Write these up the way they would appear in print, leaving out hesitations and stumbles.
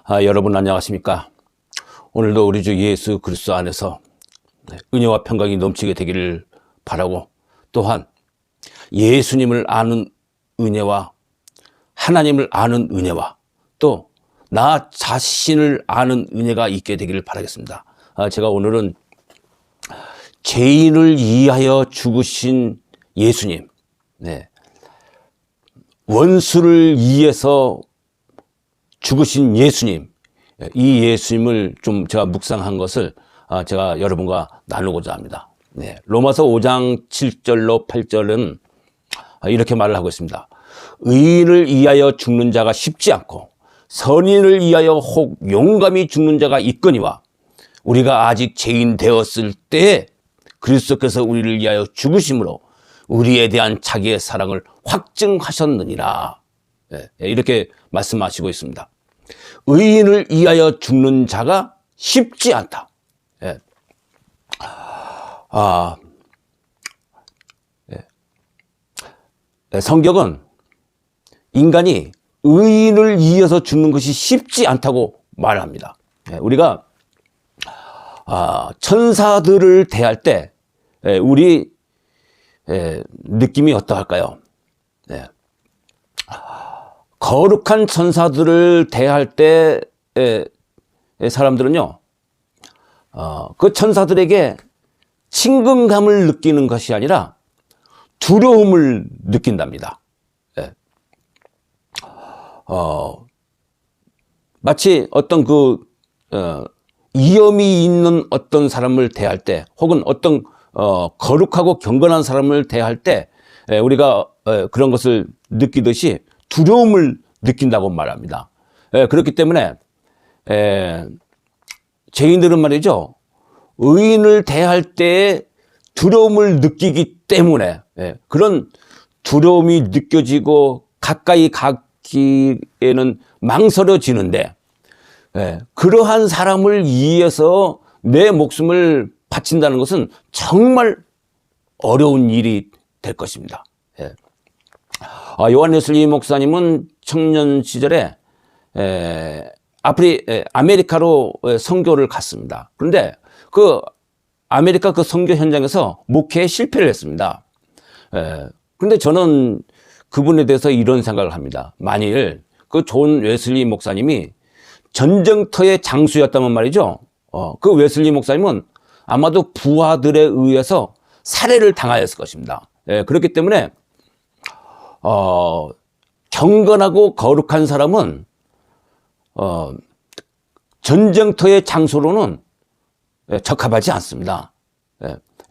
여러분 안녕하십니까? 오늘도 우리 주 예수 그리스도 안에서 은혜와 평강이 넘치게 되기를 바라고, 또한 예수님을 아는 은혜와 하나님을 아는 은혜와 또 나 자신을 아는 은혜가 있게 되기를 바라겠습니다. 제가 오늘은 죄인을 위하여 죽으신 예수님, 원수를 위해서 죽으신 예수님, 이 예수님을 좀 제가 묵상한 것을 제가 여러분과 나누고자 합니다. 로마서 5장 7절로 8절은 이렇게 말을 하고 있습니다. 의인을 위하여 죽는 자가 쉽지 않고 선인을 위하여 혹 용감히 죽는 자가 있거니와 우리가 아직 죄인 되었을 때에 그리스도께서 우리를 위하여 죽으심으로 우리에 대한 자기의 사랑을 확증하셨느니라. 이렇게 말씀하시고 있습니다. 의인을 위하여 죽는 자가 쉽지 않다. 성경은 인간이 의인을 위해서 죽는 것이 쉽지 않다고 말합니다. 우리가 천사들을 대할 때 우리 느낌이 어떠할까요? 거룩한 천사들을 대할 때 사람들은요, 그 천사들에게 친근감을 느끼는 것이 아니라 두려움을 느낀답니다. 마치 어떤 위험이 있는 어떤 사람을 대할 때, 혹은 어떤 거룩하고 경건한 사람을 대할 때 우리가 그런 것을 느끼듯이 두려움을 느낀다고 말합니다. 그렇기 때문에 죄인들은 말이죠, 의인을 대할 때 두려움을 느끼기 때문에 그런 두려움이 느껴지고 가까이 가기에는 망설여지는데, 그러한 사람을 위해서 내 목숨을 바친다는 것은 정말 어려운 일이 될 것입니다. 요한 웨슬리 목사님은 청년 시절에 아메리카로 선교를 갔습니다. 그런데 그 아메리카 그 선교 현장에서 목회에 실패를 했습니다. 그런데 저는 그분에 대해서 이런 생각을 합니다. 만일 그 존 웨슬리 목사님이 전쟁터의 장수였다면 말이죠, 그 웨슬리 목사님은 아마도 부하들에 의해서 살해를 당하였을 것입니다. 그렇기 때문에 경건하고 거룩한 사람은 전쟁터의 장소로는 적합하지 않습니다.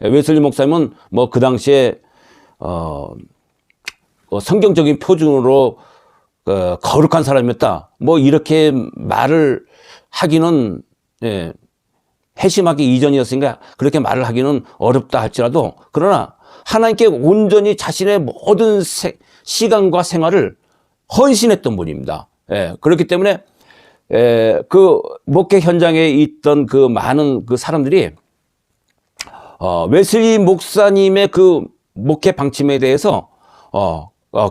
웨슬리 목사님은 뭐 그 당시에 성경적인 표준으로 거룩한 사람이었다, 뭐 이렇게 말을 하기는, 회심하기 이전이었으니까 그렇게 말을 하기는 어렵다 할지라도, 그러나 하나님께 온전히 자신의 모든 시간과 생활을 헌신했던 분입니다. 그렇기 때문에 그 목회 현장에 있던 그 많은 그 사람들이 웨슬리 목사님의 그 목회 방침에 대해서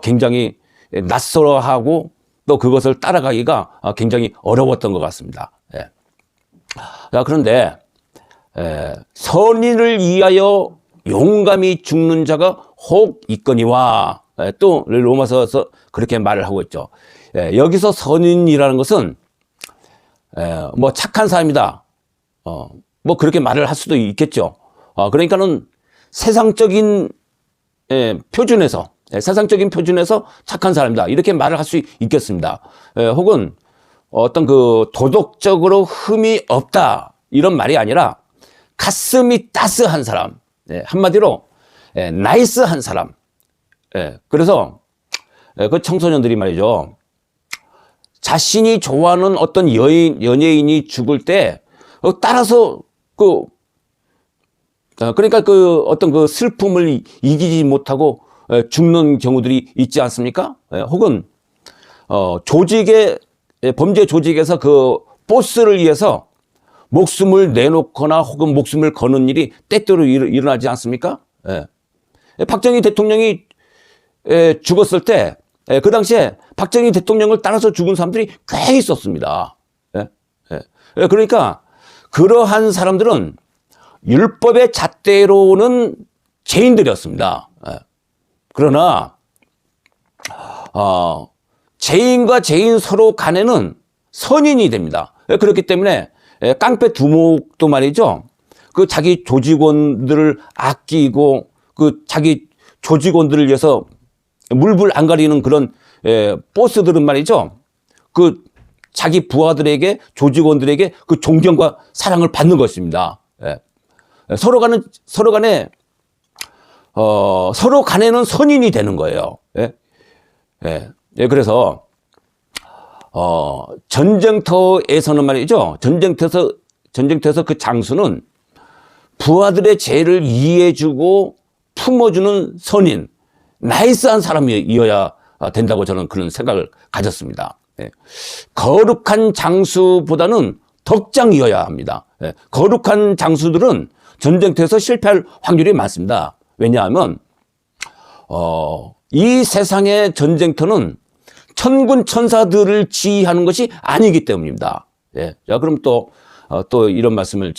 굉장히 낯설어하고 또 그것을 따라가기가 굉장히 어려웠던 것 같습니다. 그런데 선인을 위하여 용감히 죽는 자가 혹 있거니와, 또 로마서에서 그렇게 말을 하고 있죠. 여기서 선인이라는 것은 뭐 착한 사람이다, 뭐 그렇게 말을 할 수도 있겠죠. 그러니까는 세상적인 표준에서 착한 사람이다, 이렇게 말을 할 수 있겠습니다. 혹은 어떤 그 도덕적으로 흠이 없다, 이런 말이 아니라 가슴이 따스한 사람, 한마디로 나이스한 사람. 그래서 그 청소년들이 말이죠, 자신이 좋아하는 어떤 연예인이 죽을 때 따라서 그러니까 그 어떤 그 슬픔을 이기지 못하고 죽는 경우들이 있지 않습니까? 혹은 범죄 조직에서 그 보스를 위해서 목숨을 내놓거나 혹은 목숨을 거는 일이 때때로 일어나지 않습니까? 박정희 대통령이 죽었을 때 그 당시에 박정희 대통령을 따라서 죽은 사람들이 꽤 있었습니다. 그러니까 그러한 사람들은 율법의 잣대로는 죄인들이었습니다. 그러나 죄인과 죄인 서로 간에는 선인이 됩니다. 그렇기 때문에 깡패 두목도 말이죠. 그 자기 조직원들을 아끼고 그 자기 조직원들을 위해서 물불 안 가리는 그런 보스들은 말이죠. 그 자기 부하들에게 조직원들에게 그 존경과 사랑을 받는 것입니다. 서로 간에는 선인이 되는 거예요. 그래서 전쟁터에서는 말이죠. 전쟁터에서 그 장수는 부하들의 죄를 이해해주고 품어주는 선인, 나이스한 사람이어야 된다고 저는 그런 생각을 가졌습니다. 거룩한 장수보다는 덕장이어야 합니다. 거룩한 장수들은 전쟁터에서 실패할 확률이 많습니다. 왜냐하면 이 세상의 전쟁터는 천군 천사들을 지휘하는 것이 아니기 때문입니다. 자, 그럼 또 이런 말씀을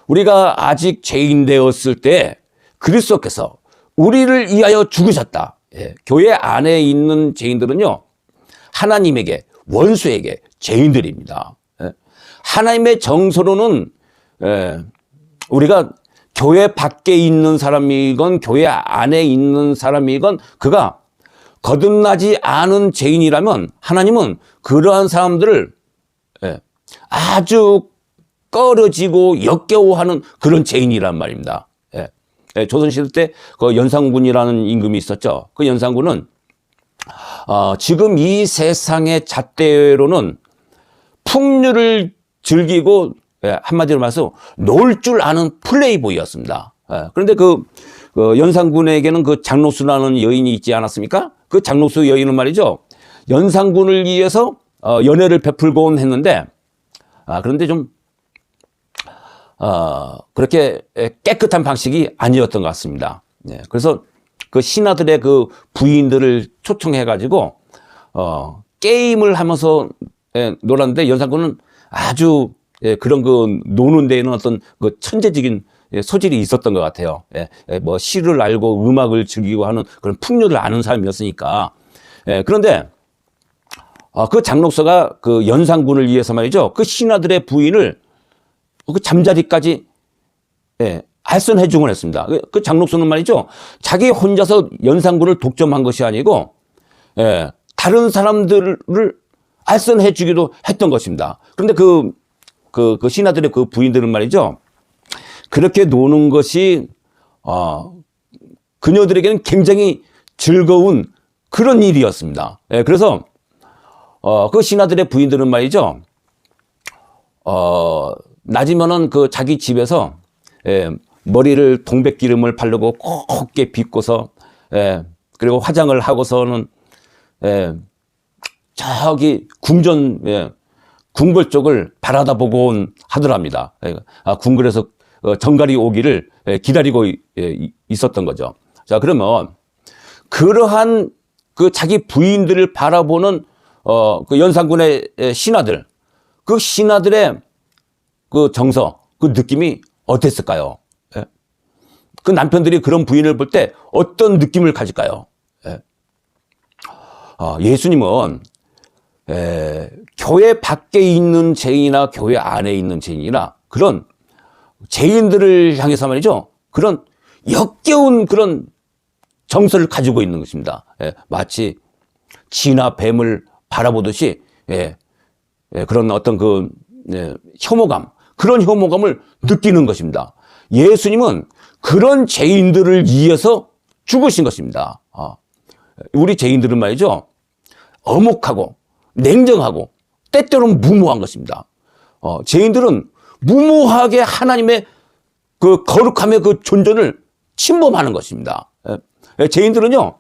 우리가 아직 죄인 되었을 때 그리스도께서 우리를 위하여 죽으셨다. 교회 안에 있는 죄인들은요, 하나님에게, 원수에게 죄인들입니다. 하나님의 정서로는 우리가 교회 밖에 있는 사람이건 교회 안에 있는 사람이건 그가 거듭나지 않은 죄인이라면 하나님은 그러한 사람들을 아주 꺼려지고 역겨워하는 그런 죄인이란 말입니다. 조선시대 때 그 연산군이라는 임금이 있었죠. 그 연산군은 지금 이 세상의 잣대로는 풍류를 즐기고 한마디로 말해서 놀 줄 아는 플레이보이였습니다. 그런데 그 연산군에게는 그 장록수라는 여인이 있지 않았습니까? 그 장록수 여인은 말이죠, 연산군을 위해서 연애를 베풀곤 했는데 그런데 좀 그렇게 깨끗한 방식이 아니었던 것 같습니다. 그래서 그 신하들의 그 부인들을 초청해 가지고 게임을 하면서 놀았는데 연산군은 아주 그런 그 노는 데에는 어떤 그 천재적인 소질이 있었던 것 같아요. 뭐 시를 알고 음악을 즐기고 하는 그런 풍류를 아는 사람이었으니까. 그런데 그 장록서가 그 연산군을 위해서 말이죠, 그 신하들의 부인을 그 잠자리까지 알선해 주곤 했습니다. 그 장록서는 말이죠, 자기 혼자서 연산군을 독점한 것이 아니고 다른 사람들을 알선해 주기도 했던 것입니다. 그런데 그 신하들의 그 부인들은 말이죠, 그렇게 노는 것이 그녀들에게는 굉장히 즐거운 그런 일이었습니다. 그래서 그 신하들의 부인들은 말이죠, 낮이면은 그 자기 집에서 머리를 동백기름을 바르고 곱게 빗고서 그리고 화장을 하고서는 저기 궁궐 쪽을 바라다보곤 하더랍니다. 궁궐에서 정갈이 오기를 기다리고 있었던 거죠. 자, 그러면 그러한 그 자기 부인들을 바라보는 그 연산군의 신하들, 그 신하들의 그 정서, 그 느낌이 어땠을까요? 그 남편들이 그런 부인을 볼 때 어떤 느낌을 가질까요? 예수님은 교회 밖에 있는 죄인이나 교회 안에 있는 죄인이나 그런 죄인들을 향해서 말이죠, 그런 역겨운 그런 정서를 가지고 있는 것입니다. 마치 쥐나 뱀을 바라보듯이 그런 어떤 그 혐오감, 그런 혐오감을 느끼는 것입니다. 예수님은 그런 죄인들을 위해서 죽으신 것입니다. 우리 죄인들은 말이죠, 어목하고 냉정하고 때때로는 무모한 것입니다. 죄인들은 무모하게 하나님의 그 거룩함의 그 존전을 침범하는 것입니다. 죄인들은요,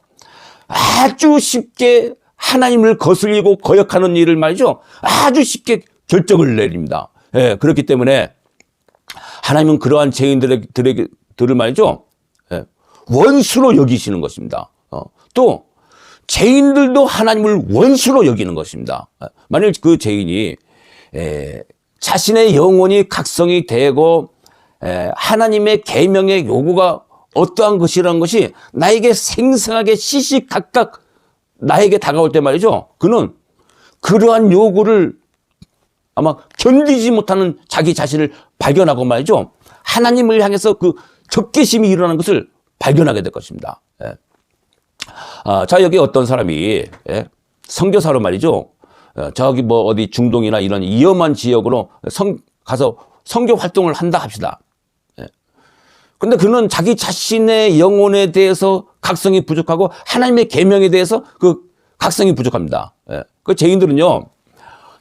아주 쉽게 하나님을 거슬리고 거역하는 일을 말이죠, 아주 쉽게 결정을 내립니다. 그렇기 때문에 하나님은 그러한 죄인들을 말이죠, 원수로 여기시는 것입니다. 또 죄인들도 하나님을 원수로 여기는 것입니다. 만일 그 죄인이 자신의 영혼이 각성이 되고 하나님의 계명의 요구가 어떠한 것이라는 것이 나에게 생생하게 시시각각 나에게 다가올 때 말이죠. 그는 그러한 요구를 아마 견디지 못하는 자기 자신을 발견하고 말이죠. 하나님을 향해서 그 적개심이 일어나는 것을 발견하게 될 것입니다. 자, 여기 어떤 사람이 선교사로 말이죠. 저기 뭐 어디 중동이나 이런 위험한 지역으로 가서 선교 활동을 한다 합시다. 근데 그는 자기 자신의 영혼에 대해서 각성이 부족하고 하나님의 계명에 대해서 그 각성이 부족합니다. 그 죄인들은요,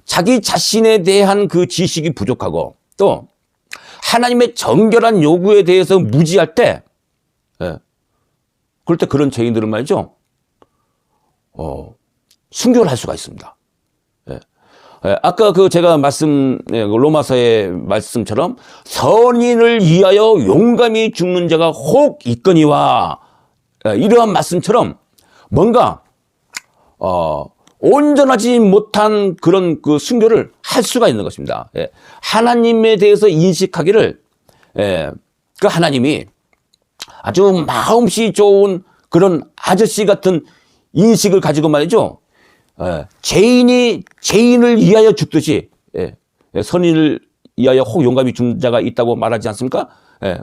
자기 자신에 대한 그 지식이 부족하고 또 하나님의 정결한 요구에 대해서 무지할 때, 그럴 때 그런 죄인들은 말이죠, 순교를 할 수가 있습니다. 아까 그 제가 로마서의 말씀처럼 선인을 위하여 용감히 죽는 자가 혹 있거니와, 이러한 말씀처럼 뭔가 온전하지 못한 그런 그 순교를 할 수가 있는 것입니다. 하나님에 대해서 인식하기를, 그 하나님이 아주 마음씨 좋은 그런 아저씨 같은 인식을 가지고 말이죠. 죄인이 죄인을 위하여 죽듯이 선인을 위하여 혹 용감히 죽는 자가 있다고 말하지 않습니까?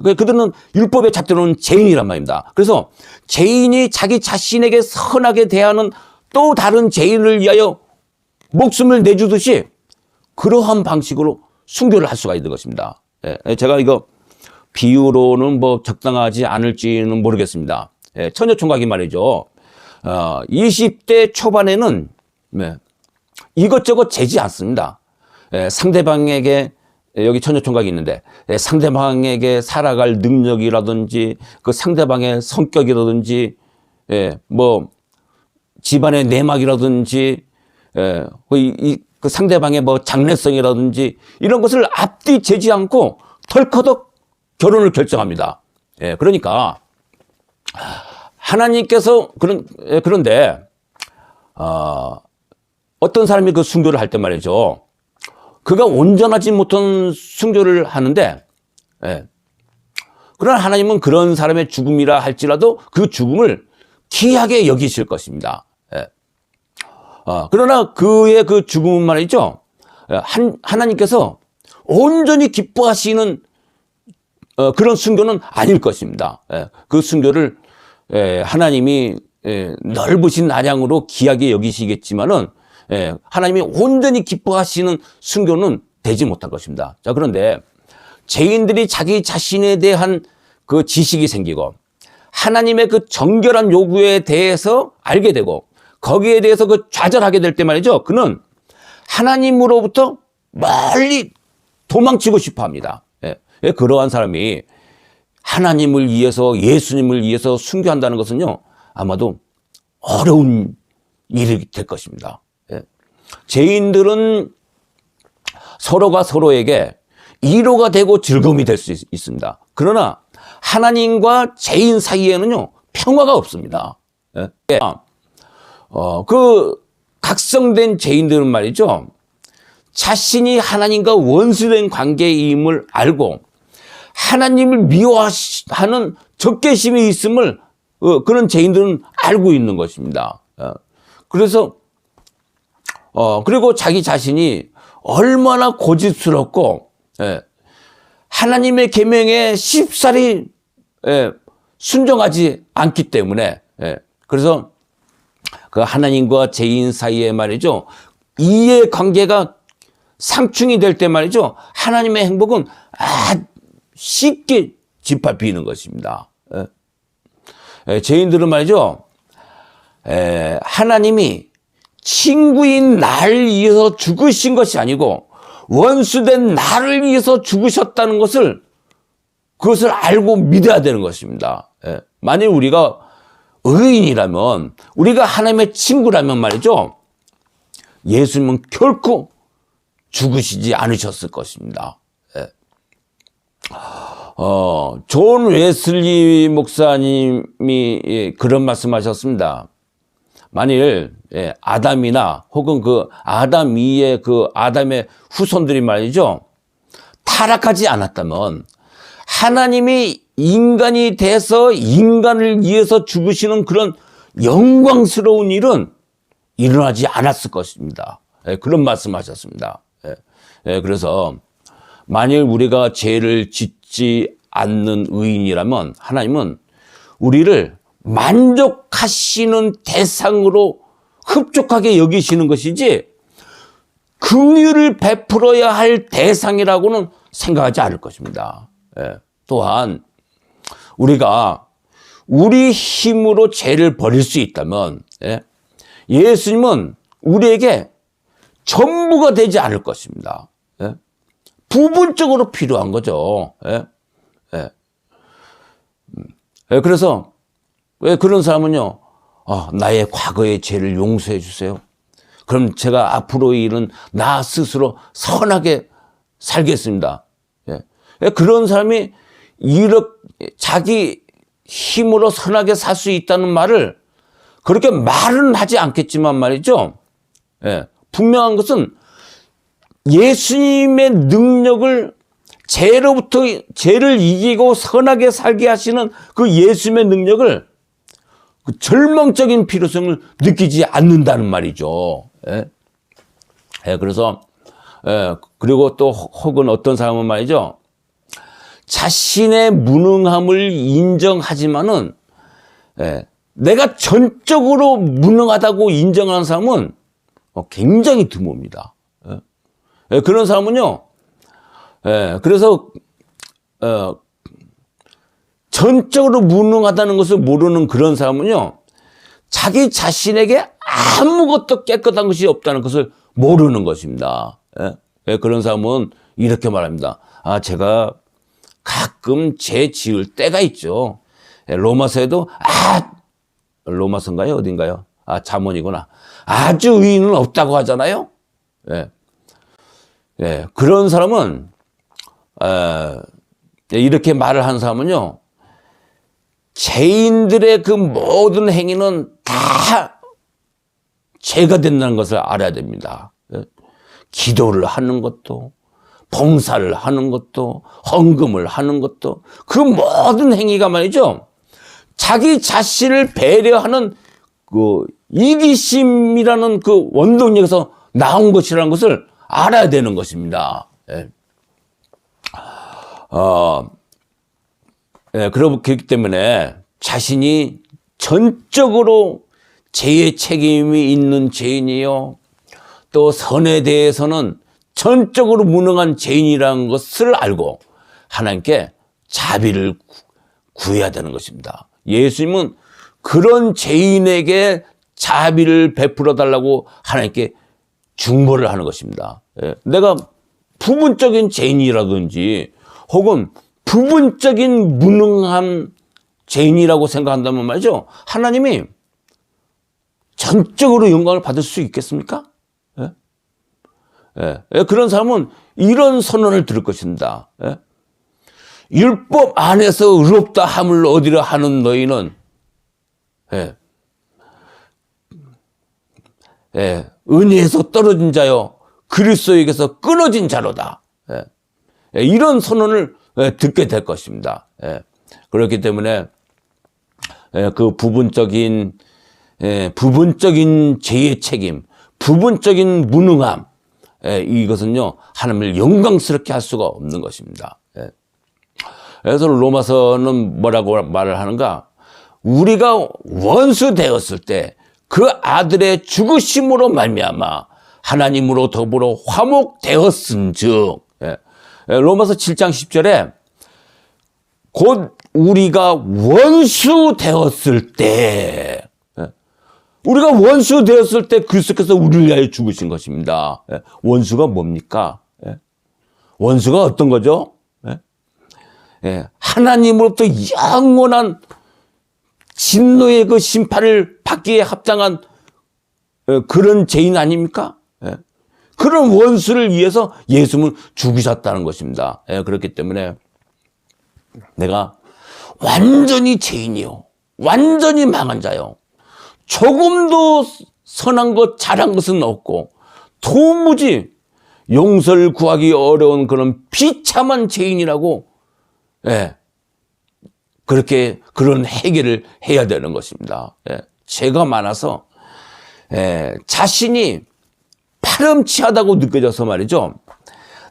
그들은 율법에 잡혀놓은 죄인이란 말입니다. 그래서 죄인이 자기 자신에게 선하게 대하는 또 다른 죄인을 위하여 목숨을 내주듯이 그러한 방식으로 순교를 할 수가 있는 것입니다. 제가 이거 비유로는 뭐 적당하지 않을지는 모르겠습니다. 처녀총각이 말이죠. 20대 초반에는 이것저것 재지 않습니다. 상대방에게, 여기 처녀총각이 있는데, 상대방에게 살아갈 능력이라든지 그 상대방의 성격이라든지 뭐 집안의 내막이라든지 그 상대방의 뭐 장래성이라든지 이런 것을 앞뒤 재지 않고 덜커덕 결혼을 결정합니다. 그러니까 하나님께서 그런데 어떤 사람이 그 순교를 할 때 말이죠. 그가 온전하지 못한 순교를 하는데, 그러나 하나님은 그런 사람의 죽음이라 할지라도 그 죽음을 귀하게 여기실 것입니다. 그러나 그의 그 죽음은 말이죠. 하나님께서 온전히 기뻐하시는 그런 순교는 아닐 것입니다. 그 순교를 하나님이 넓으신 안양으로 귀하게 여기시겠지만은 하나님이 온전히 기뻐하시는 순교는 되지 못할 것입니다. 자, 그런데 죄인들이 자기 자신에 대한 그 지식이 생기고 하나님의 그 정결한 요구에 대해서 알게 되고 거기에 대해서 그 좌절하게 될 때 말이죠. 그는 하나님으로부터 멀리 도망치고 싶어 합니다. 그러한 사람이 하나님을 위해서, 예수님을 위해서 순교한다는 것은요, 아마도 어려운 일이 될 것입니다. 죄인들은 서로가 서로에게 위로가 되고 즐거움이 될 수 있습니다. 그러나 하나님과 죄인 사이에는요, 평화가 없습니다. 그 각성된 죄인들은 말이죠, 자신이 하나님과 원수된 관계임을 알고 하나님을 미워하는 적개심이 있음을 그런 죄인들은 알고 있는 것입니다. 그래서 그리고 자기 자신이 얼마나 고집스럽고 하나님의 계명에 쉽사리 순종하지 않기 때문에, 그래서 그 하나님과 죄인 사이에 말이죠, 이해 관계가 상충이 될 때 말이죠, 하나님의 행복은 쉽게 짓밟히는 것입니다. 죄인들은 말이죠, 하나님이 친구인 나를 위해서 죽으신 것이 아니고 원수된 나를 위해서 죽으셨다는 것을, 그것을 알고 믿어야 되는 것입니다. 만일 우리가 의인이라면, 우리가 하나님의 친구라면 말이죠, 예수님은 결코 죽으시지 않으셨을 것입니다. 존 웨슬리 목사님이 그런 말씀하셨습니다. 만일 아담이나 혹은 그 아담 이의 그 아담의 후손들이 말이죠, 타락하지 않았다면 하나님이 인간이 돼서 인간을 위해서 죽으시는 그런 영광스러운 일은 일어나지 않았을 것입니다. 그런 말씀하셨습니다. 그래서 만일 우리가 죄를 짓지 않는 의인이라면 하나님은 우리를 만족하시는 대상으로 흡족하게 여기시는 것이지 긍휼을 베풀어야 할 대상이라고는 생각하지 않을 것입니다. 또한 우리가 우리 힘으로 죄를 버릴 수 있다면 예수님은 우리에게 전부가 되지 않을 것입니다. 부분적으로 필요한 거죠. 그래서 왜 그런 사람은요, 나의 과거의 죄를 용서해 주세요. 그럼 제가 앞으로의 일은 나 스스로 선하게 살겠습니다. 그런 사람이 이렇게 자기 힘으로 선하게 살 수 있다는 말을 그렇게 말은 하지 않겠지만 말이죠. 분명한 것은 예수님의 능력을 죄를 이기고 선하게 살게 하시는 그 예수님의 능력을 그 절망적인 필요성을 느끼지 않는다는 말이죠. 그래서 그리고 또 혹은 어떤 사람은 말이죠, 자신의 무능함을 인정하지만은 내가 전적으로 무능하다고 인정하는 사람은 굉장히 드뭅니다. 그런 사람은요, 그래서 전적으로 무능하다는 것을 모르는 그런 사람은요, 자기 자신에게 아무것도 깨끗한 것이 없다는 것을 모르는 것입니다. 그런 사람은 이렇게 말합니다. 제가 가끔 죄 지을 때가 있죠. 로마서에도 로마서인가요? 어딘가요? 잠언이구나. 아주 의인은 없다고 하잖아요. 그런 사람은 이렇게 말을 한 사람은요, 죄인들의 그 모든 행위는 다 죄가 된다는 것을 알아야 됩니다. 기도를 하는 것도, 봉사를 하는 것도, 헌금을 하는 것도, 그 모든 행위가 말이죠, 자기 자신을 배려하는 그 이기심이라는 그 원동력에서 나온 것이라는 것을 알아야 되는 것입니다. 그렇기 때문에 자신이 전적으로 죄의 책임이 있는 죄인이요, 또 선에 대해서는 전적으로 무능한 죄인이라는 것을 알고 하나님께 자비를 구해야 되는 것입니다. 예수님은 그런 죄인에게 자비를 베풀어 달라고 하나님께 중보를 하는 것입니다. 내가 부분적인 죄인이라든지 혹은 부분적인 무능한 죄인이라고 생각한다면 말이죠, 하나님이 전적으로 영광을 받을 수 있겠습니까? 그런 사람은 이런 선언을 들을 것입니다. 율법 안에서 의롭다 함을 얻으려 하는 너희는 은혜에서 떨어진 자요 그리스도에게서 끊어진 자로다. 이런 선언을 듣게 될 것입니다. 그렇기 때문에 그 부분적인 죄의 책임, 부분적인 무능함, 이것은요 하나님을 영광스럽게 할 수가 없는 것입니다. 그래서 로마서는 뭐라고 말을 하는가? 우리가 원수 되었을 때 그 아들의 죽으심으로 말미암아 하나님으로 더불어 화목되었은즉, 로마서 7장 10절에 곧 우리가 원수 되었을 때, 우리가 원수 되었을 때 그리스도께서 우리를 위하여 죽으신 것입니다. 원수가 뭡니까? 원수가 어떤 거죠? 하나님으로부터 영원한 진노의 그 심판을 받기에 합당한 그런 죄인 아닙니까? 그런 원수를 위해서 예수님은 죽으셨다는 것입니다. 그렇기 때문에 내가 완전히 죄인이요, 완전히 망한 자요, 조금도 선한 것, 잘한 것은 없고 도무지 용서를 구하기 어려운 그런 비참한 죄인이라고, 예, 그렇게 그런 해결을 해야 되는 것입니다. 예, 죄가 많아서 자신이 파렴치하다고 느껴져서 말이죠.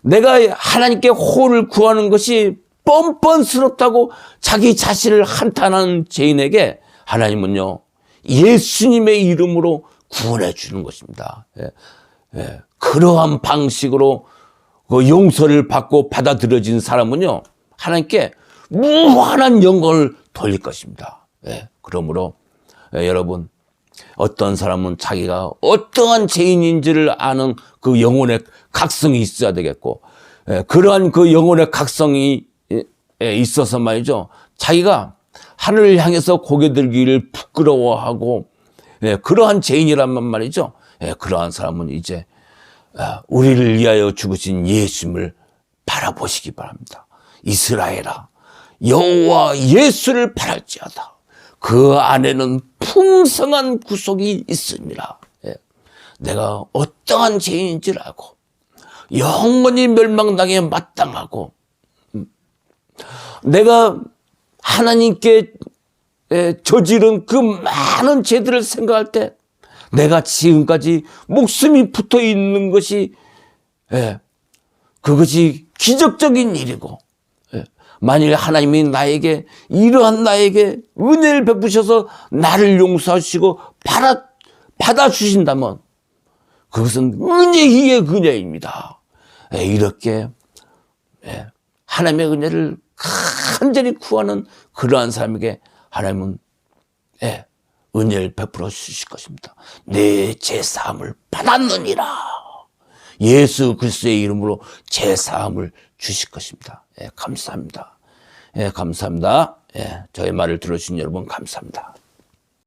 내가 하나님께 호를 구하는 것이 뻔뻔스럽다고 자기 자신을 한탄하는 죄인에게 하나님은요, 예수님의 이름으로 구원해 주는 것입니다. 그러한 방식으로 그 용서를 받고 받아들여진 사람은요, 하나님께 무한한 영광을 돌릴 것입니다. 그러므로 여러분, 어떤 사람은 자기가 어떠한 죄인인지를 아는 그 영혼의 각성이 있어야 되겠고, 그러한 그 영혼의 각성이 있어서 말이죠, 자기가 하늘을 향해서 고개 들기를 부끄러워하고, 그러한 죄인이라면 말이죠, 그러한 사람은 이제 우리를 위하여 죽으신 예수님을 바라보시기 바랍니다. 이스라엘아, 여호와 예수를 바랄지어다. 그 안에는 풍성한 구속이 있습니다. 내가 어떠한 죄인인지를 알고 영원히 멸망당에 마땅하고, 내가 하나님께 저지른 그 많은 죄들을 생각할 때 내가 지금까지 목숨이 붙어 있는 것이, 그것이 기적적인 일이고, 만일 하나님이 나에게, 이러한 나에게 은혜를 베푸셔서 나를 용서하시고 받아주신다면 그것은 은혜 위의 은혜입니다. 이렇게 하나님의 은혜를 간절히 구하는 그러한 사람에게 하나님은 은혜를 베풀어 주실 것입니다. 내 죄사함을 받았느니라. 예수 그리스도의 이름으로 죄사함을 주실 것입니다. 감사합니다. 감사합니다. 저의 말을 들어주신 여러분 감사합니다.